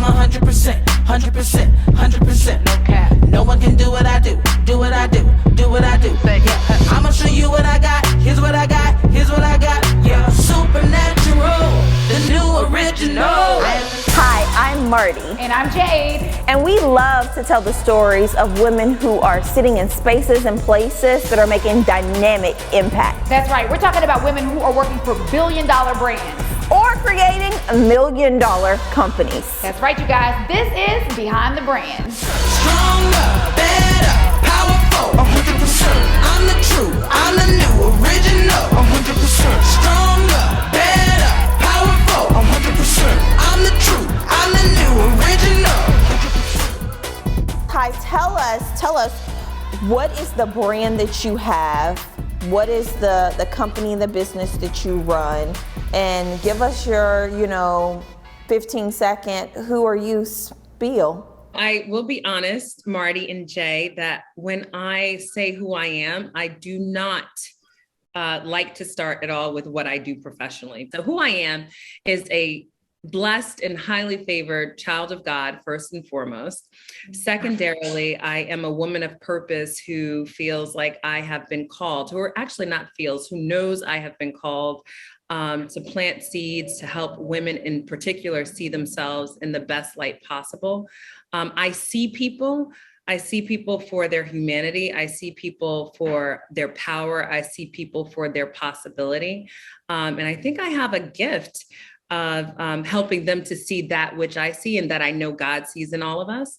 100%, 100%, 100%, no cap. No one can do what I do, do what I do, do what I do. Yeah, I'ma show you what I got, here's what I got, here's what I got. Yeah, supernatural, the new original. Hi, I'm Marty. And I'm Jade. And we love to tell the stories of women who are sitting in spaces and places that are making dynamic impact. That's right, we're talking about women who are working for billion-dollar brands. Or creating $1 million companies. That's right, you guys. This is Behind the Brand. Stronger, better, powerful, 100%. I'm the true, I'm the new original, 100%. Stronger, better, powerful, 100%. I'm the true, I'm the new original. Hi, tell us, what is the brand that you have? What is the company and the business that you run? And give us your, 15-second, who are you spiel. I will be honest, Marty and Jay, that when I say who I am, I do not like to start at all with what I do professionally. So who I am is a blessed and highly favored child of God, first and foremost. Secondarily, I am a woman of purpose who feels like I have been called, or actually not feels, who knows I have been called to plant seeds to help women in particular see themselves in the best light possible. I see people for their humanity. I see people for their power. I see people for their possibility. And I think I have a gift of helping them to see that which I see and that I know God sees in all of us.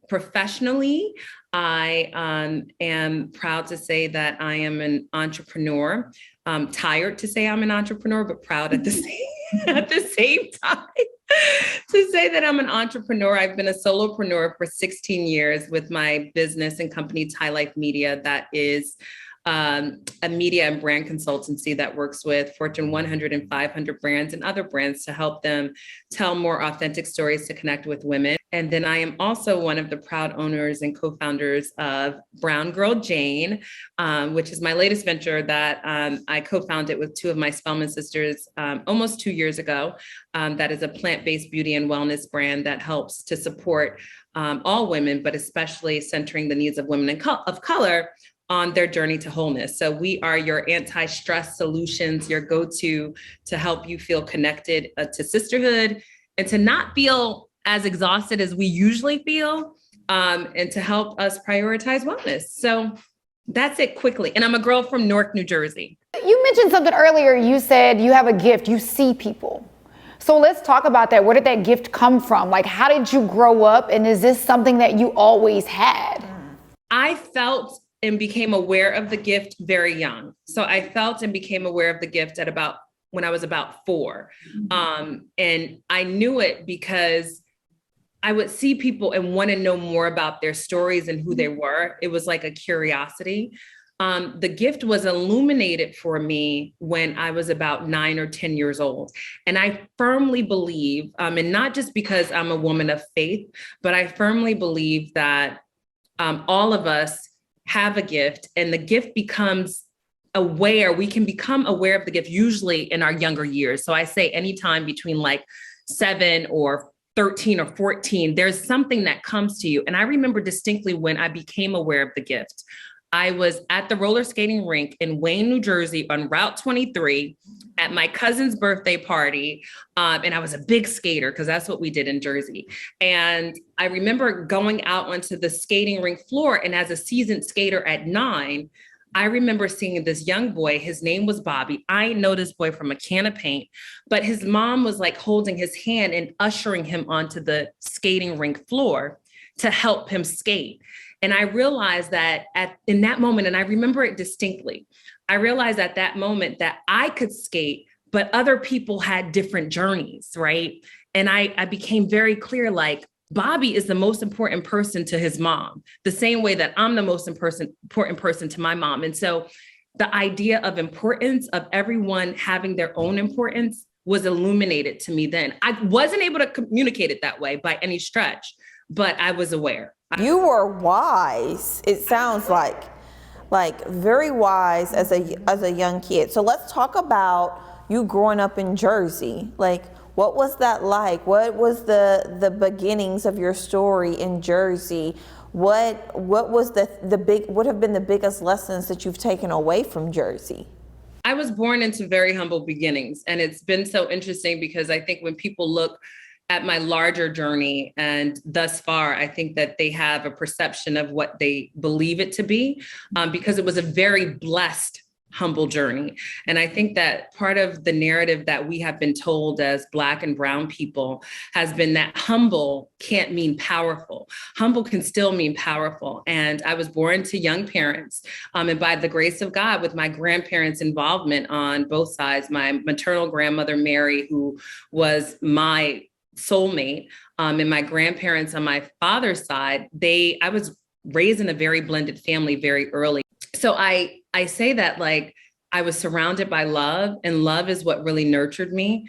Professionally, I am proud to say that I am an entrepreneur. I'm tired to say I'm an entrepreneur, but proud at the same time to say that I'm an entrepreneur. I've been a solopreneur for 16 years with my business and company, Thai Life Media, that is a media and brand consultancy that works with Fortune 100 and 500 brands and other brands to help them tell more authentic stories to connect with women. And then I am also one of the proud owners and co-founders of Brown Girl Jane, which is my latest venture that I co-founded with two of my Spelman sisters almost 2 years ago. That is a plant-based beauty and wellness brand that helps to support all women, but especially centering the needs of women of color on their journey to wholeness. So we are your anti-stress solutions, your go-to to help you feel connected to sisterhood and to not feel as exhausted as we usually feel, and to help us prioritize wellness. So that's it quickly. And I'm a girl from Newark, New Jersey. You mentioned something earlier. You said you have a gift, you see people. So let's talk about that. Where did that gift come from? Like, how did you grow up? And is this something that you always had? I felt and became aware of the gift very young. So I felt and became aware of the gift when I was about 4. And I knew it because I would see people and want to know more about their stories and who they were. It was like a curiosity. The gift was illuminated for me when I was about 9 or 10 years old. And I firmly believe, and not just because I'm a woman of faith, but I firmly believe that all of us have a gift, and the gift becomes aware. We can become aware of the gift usually in our younger years. So I say anytime between like 7 or 13 or 14, there's something that comes to you. And I remember distinctly when I became aware of the gift. I was at the roller skating rink in Wayne, New Jersey on Route 23 at my cousin's birthday party. And I was a big skater because that's what we did in Jersey. And I remember going out onto the skating rink floor. And as a seasoned skater at 9, I remember seeing this young boy. His name was Bobby. I know this boy from a can of paint, but his mom was like holding his hand and ushering him onto the skating rink floor to help him skate. And I realized that in that moment, and I remember it distinctly, I realized at that moment that I could skate, but other people had different journeys, right? And I became very clear, like, Bobby is the most important person to his mom, the same way that I'm the most important person to my mom. And so the idea of importance, of everyone having their own importance, was illuminated to me then. I wasn't able to communicate it that way by any stretch, but I was aware. You were wise, it sounds like very wise as a young kid. So let's talk about you growing up in Jersey. Like, What was that like? What was the beginnings of your story in Jersey? What was what have been the biggest lessons that you've taken away from Jersey? I was born into very humble beginnings. And it's been so interesting because I think when people look at my larger journey and thus far, I think that they have a perception of what they believe it to be, because it was a very blessed, humble journey. And I think that part of the narrative that we have been told as Black and brown people has been that humble can't mean powerful. Humble can still mean powerful. And I was born to young parents. And by the grace of God, with my grandparents' involvement on both sides, my maternal grandmother, Mary, who was my soulmate, and my grandparents on my father's side, I was raised in a very blended family very early. So I say that like I was surrounded by love, and love is what really nurtured me,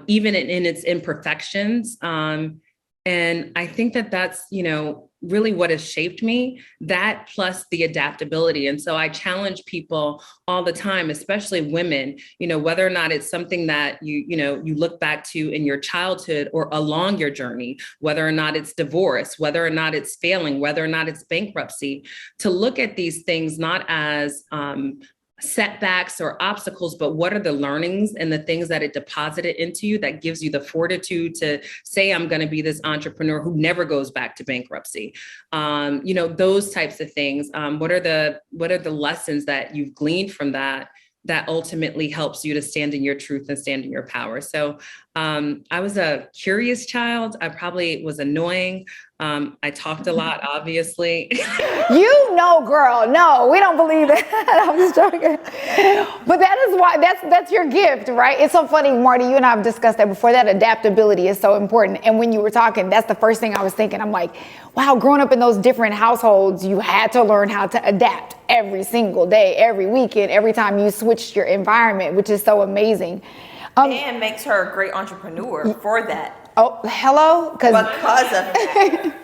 even in its imperfections. And I think that that's, really what has shaped me, that plus the adaptability. And so I challenge people all the time, especially women, whether or not it's something that you look back to in your childhood or along your journey, whether or not it's divorce, whether or not it's failing, whether or not it's bankruptcy, to look at these things not as setbacks or obstacles, but what are the learnings and the things that it deposited into you that gives you the fortitude to say, I'm going to be this entrepreneur who never goes back to bankruptcy. Those types of things. What are the lessons that you've gleaned from that ultimately helps you to stand in your truth and stand in your power? So I was a curious child. I probably was annoying. I talked a lot, obviously. Girl, no, we don't believe that. I'm just joking. But that is why, that's your gift, right? It's so funny, Marty, you and I have discussed that before, that adaptability is so important. And when you were talking, that's the first thing I was thinking. I'm like, wow, growing up in those different households, you had to learn how to adapt every single day, every weekend, every time you switched your environment, which is so amazing. And makes her a great entrepreneur for that. Oh, hello? Because of that.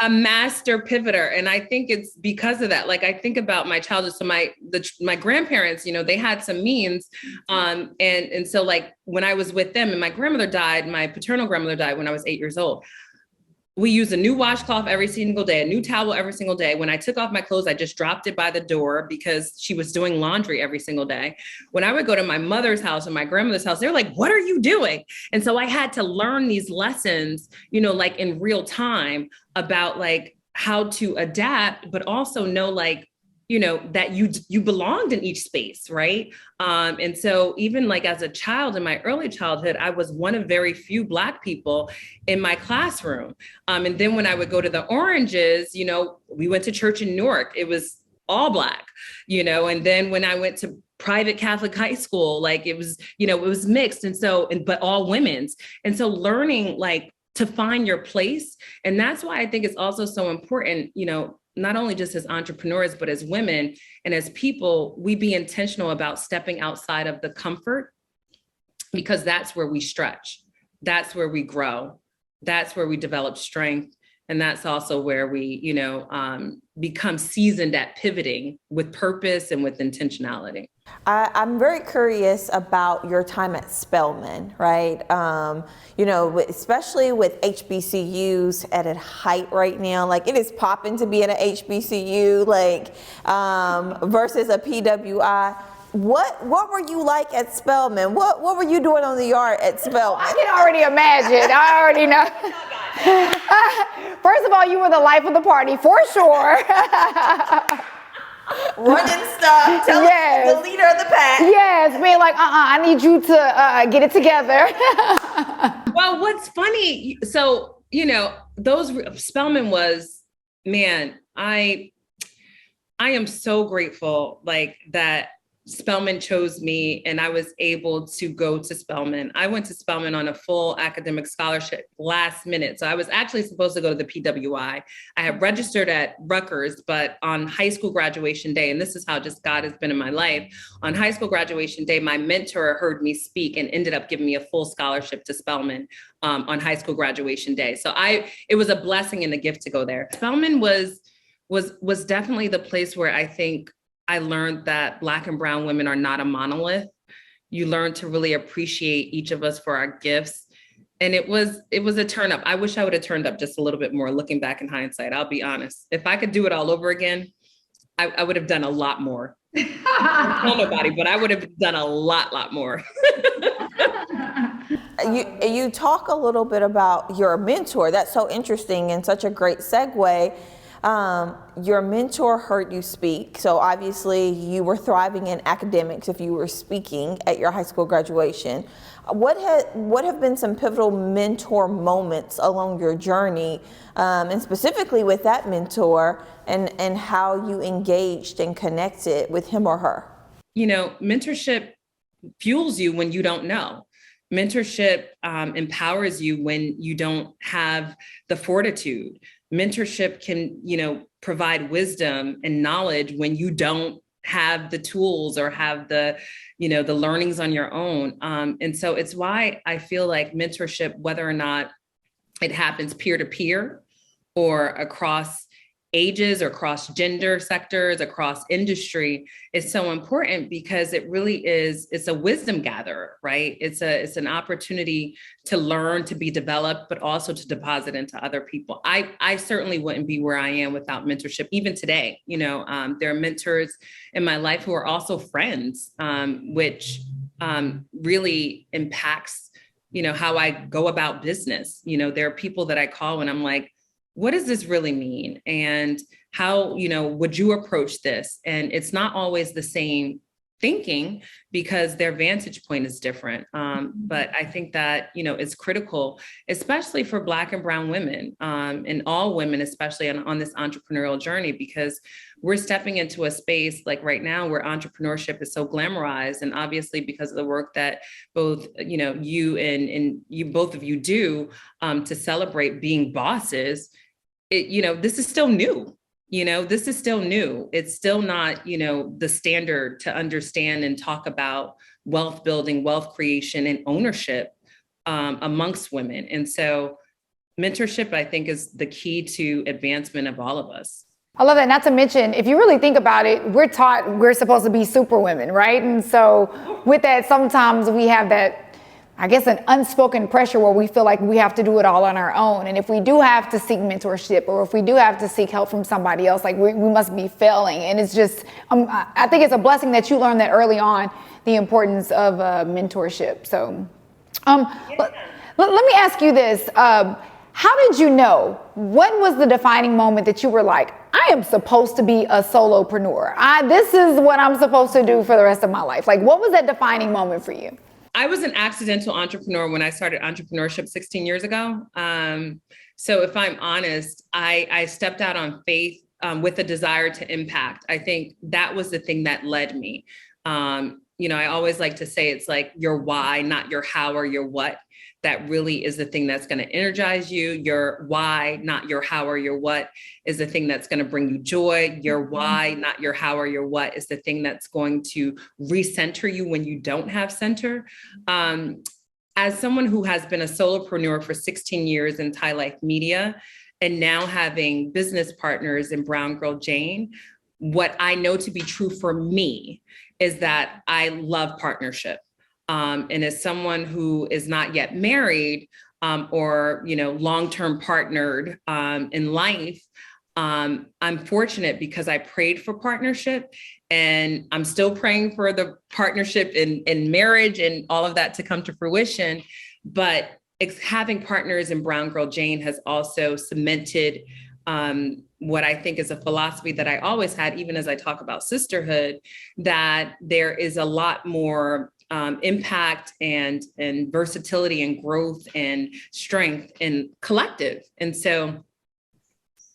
A master pivoter. And I think it's because of that. Like, I think about my childhood. So my grandparents, they had some means. And so like when I was with them and my grandmother died, my paternal grandmother died when I was 8 years old. We used a new washcloth every single day, a new towel every single day. When I took off my clothes, I just dropped it by the door because she was doing laundry every single day. When I would go to my mother's house and my grandmother's house, they were like, what are you doing? And so I had to learn these lessons, like in real time about like how to adapt, but also know like, that you belonged in each space, right? And so even like as a child in my early childhood, I was one of very few Black people in my classroom. And then when I would go to the Oranges, we went to church in Newark, it was all Black, and then when I went to private Catholic high school, like it was, it was mixed. And so, but all women's. And so learning like to find your place. And that's why I think it's also so important, not only just as entrepreneurs, but as women and as people, we be intentional about stepping outside of the comfort, because that's where we stretch. That's where we grow. That's where we develop strength. And that's also where we, become seasoned at pivoting with purpose and with intentionality. I'm very curious about your time at Spelman, right? Especially with HBCUs at its height right now, like it is popping to be at an HBCU, like versus a PWI. What were you like at Spelman? What were you doing on the yard at Spelman? I can already imagine. I already know. First of all, you were the life of the party for sure. Running stuff, telling the leader of the pack. Yes, being like, I need you to get it together. Well, what's funny, so, Spelman was, man, I am so grateful like that Spelman chose me and I was able to go to Spelman. I went to Spelman on a full academic scholarship last minute. So I was actually supposed to go to the PWI. I had registered at Rutgers, but on high school graduation day, and this is how just God has been in my life, on high school graduation day, my mentor heard me speak and ended up giving me a full scholarship to Spelman on high school graduation day. So it was a blessing and a gift to go there. Spelman was definitely the place where I think I learned that Black and brown women are not a monolith. You learn to really appreciate each of us for our gifts. And it was a turn up. I wish I would have turned up just a little bit more looking back in hindsight. I'll be honest. If I could do it all over again, I would have done a lot more. I don't tell nobody, but I would have done a lot more. You talk a little bit about your mentor. That's so interesting and such a great segue. Your mentor heard you speak, so obviously you were thriving in academics if you were speaking at your high school graduation. What have been some pivotal mentor moments along your journey, and specifically with that mentor, and how you engaged and connected with him or her? You know, mentorship fuels you when you don't know. Mentorship empowers you when you don't have the fortitude. Mentorship can, provide wisdom and knowledge when you don't have the tools or have the learnings on your own. And so it's why I feel like mentorship, whether or not it happens peer to peer or across ages or across gender sectors, across industry, is so important, because it really it's a wisdom gatherer, right? It's an opportunity to learn, to be developed, but also to deposit into other people. I certainly wouldn't be where I am without mentorship. Even today, there are mentors in my life who are also friends, which really impacts, how I go about business. There are people that I call when I'm like, what does this really mean? And how, would you approach this? And it's not always the same thinking, because their vantage point is different. But I think that, it's critical, especially for Black and brown women, and all women, especially on this entrepreneurial journey, because we're stepping into a space like right now where entrepreneurship is so glamorized. And obviously because of the work that both, you and you, both of you do, to celebrate being bosses, this is still new. This is still new. It's still not, the standard to understand and talk about wealth building, wealth creation, and ownership amongst women. And so mentorship, I think, is the key to advancement of all of us. I love that. Not to mention, if you really think about it, we're taught we're supposed to be super women, right? And so with that, sometimes we have that, I guess, an unspoken pressure where we feel like we have to do it all on our own. And if we do have to seek mentorship, or if we do have to seek help from somebody else, like we must be failing. And it's just, I think it's a blessing that you learned that early on, the importance of mentorship. So let me ask you this. How did you know? When was the defining moment that you were like, I am supposed to be a solopreneur? This is what I'm supposed to do for the rest of my life. Like, what was that defining moment for you? I was an accidental entrepreneur when I started entrepreneurship 16 years ago. So if I'm honest, I stepped out on faith with a desire to impact. I think that was the thing that led me. I always like to say it's like your why, not your how or your what. That really is the thing that's going to energize you. Your why, not your how or your what, is the thing that's going to bring you joy. Your why, not your how or your what, is the thing that's going to recenter you when you don't have center. As someone who has been a solopreneur for 16 years in Thai Life Media, and now having business partners in Brown Girl Jane, what I know to be true for me is that I love partnership. And as someone who is not yet married, or, long-term partnered in life, I'm fortunate because I prayed for partnership, and I'm still praying for the partnership in marriage and all of that to come to fruition. But having partners in Brown Girl Jane has also cemented what I think is a philosophy that I always had, even as I talk about sisterhood, that there is a lot more impact and versatility and growth and strength and collective. And so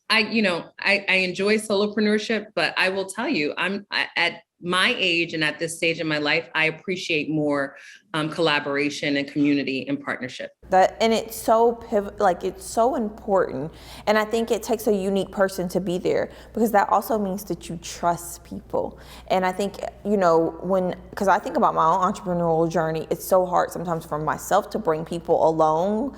I enjoy solopreneurship, but I will tell you, I'm at my age and at this stage in my life, I appreciate more collaboration and community and partnership. And it's so it's so important. And I think it takes a unique person to be there, because that also means that you trust people. And I think, because I think about my own entrepreneurial journey, it's so hard sometimes for myself to bring people along.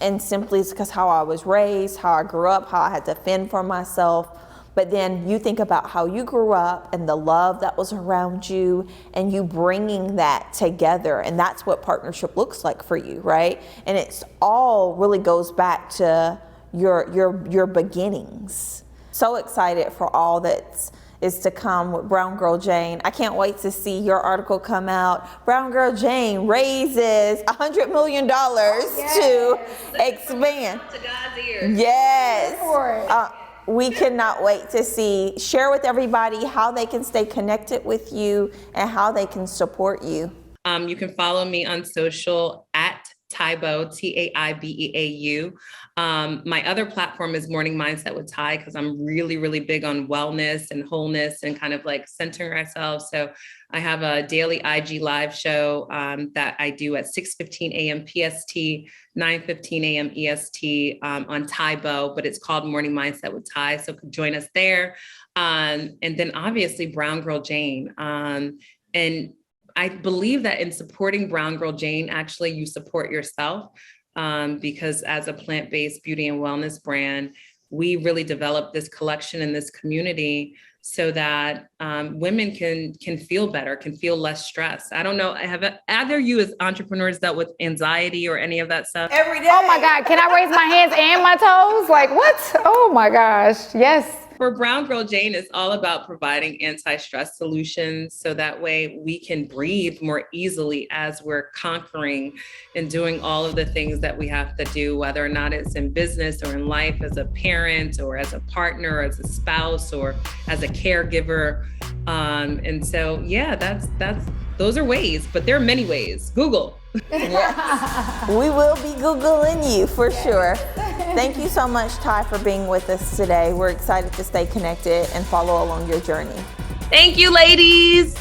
And simply it's because how I was raised, how I grew up, how I had to fend for myself. But then you think about how you grew up and the love that was around you, and you bringing that together. And that's what partnership looks like for you, right? And it's all really goes back to your beginnings. So excited for all that is to come with Brown Girl Jane. I can't wait to see your article come out. Brown Girl Jane raises $100 million to expand. To God's ears. Yes. We cannot wait to share with everybody how they can stay connected with you and how they can support you. You can follow me on social at Taibeau, Taibeau. My other platform is Morning Mindset with Ty, because I'm really, really big on wellness and wholeness and kind of like centering ourselves. So I have a daily IG live show that I do at 6:15 a.m. PST, 9:15 a.m. EST on Taibeau, but it's called Morning Mindset with Ty. So join us there. And then obviously Brown Girl Jane. And I believe that in supporting Brown Girl Jane, actually you support yourself, because as a plant-based beauty and wellness brand, we really developed this collection in this community so that women can feel better, can feel less stress. I don't know, have either of you as entrepreneurs dealt with anxiety or any of that stuff? Every day. Oh my God, can I raise my hands and my toes? Like what? Oh my gosh, yes. For Brown Girl Jane, it's all about providing anti-stress solutions so that way we can breathe more easily as we're conquering and doing all of the things that we have to do, whether or not it's in business or in life as a parent or as a partner, or as a spouse or as a caregiver. And so, yeah, those are ways, but there are many ways. Google. Yes. We will be Googling you for sure. Thank you so much, Ty, for being with us today. We're excited to stay connected and follow along your journey. Thank you, ladies.